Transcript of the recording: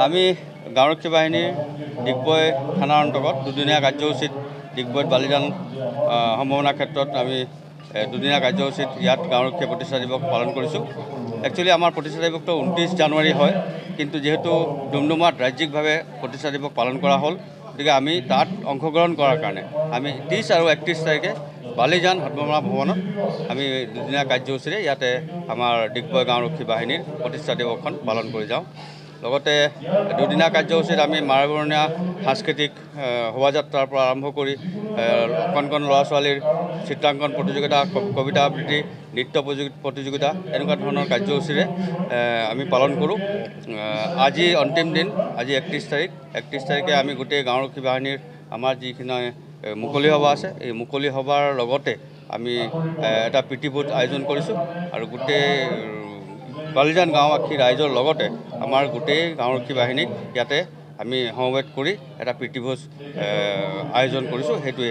আমি গাঁওৰক্ষী বাহিনীৰ ডিগবৈ থানাৰ অন্তৰ্গত দুদিনীয়া কাৰ্যসূচীত ডিগবৈত বালিদান সম্ভাৱনাৰ ক্ষেত্ৰত আমি দুদিনীয়া কাৰ্যসূচীত ইয়াত গাঁওৰক্ষী প্ৰতিষ্ঠা দিৱস পালন কৰিছোঁ। একচুৱেলি আমাৰ প্ৰতিষ্ঠা দিৱসটো 29 জানুৱাৰী হয়, কিন্তু যেহেতু ডুমডুমাত ৰাজ্যিকভাৱে প্ৰতিষ্ঠা দিৱস পালন কৰা হ'ল, গতিকে আমি তাত অংশগ্ৰহণ কৰাৰ কাৰণে আমি 30 আৰু 31 তাৰিখে বালিজান সম্ভাৱনা ভৱনত আমি দুদিনীয়া কাৰ্যসূচীৰে ইয়াতে আমাৰ ডিগবৈ গাঁওৰক্ষী বাহিনীৰ প্ৰতিষ্ঠা দিৱসখন পালন কৰি যাওঁ। লগতে দুদিনীয়া কাৰ্যসূচীত আমি মাৰাবৰণীয়া সাংস্কৃতিক শোভাযাত্ৰাৰ পৰা আৰম্ভ কৰি কণ কণ ল'ৰা ছোৱালীৰ চিত্ৰাংকন প্ৰতিযোগিতা, কবিতা আবৃত্তি, নৃত্য প্ৰতিযোগিতা এনেকুৱা ধৰণৰ কাৰ্যসূচীৰে আমি পালন কৰোঁ। আজি অন্তিম দিন, আজি 31 তাৰিখ। 31 তাৰিখে আমি গোটেই গাঁওৰক্ষী বাহিনীৰ আমাৰ যিখিনি মুকলি সভা আছে, এই মুকলি সভাৰ লগতে আমি এটা প্ৰীতিভোজ আয়োজন কৰিছোঁ আৰু গোটেই বালিজান গাঁওবাসী ৰাইজৰ লগতে আমাৰ গোটেই গাঁওৰক্ষী বাহিনীক ইয়াতে আমি সমবেত কৰি এটা প্ৰীতিভোজ আয়োজন কৰিছোঁ। সেইটোৱে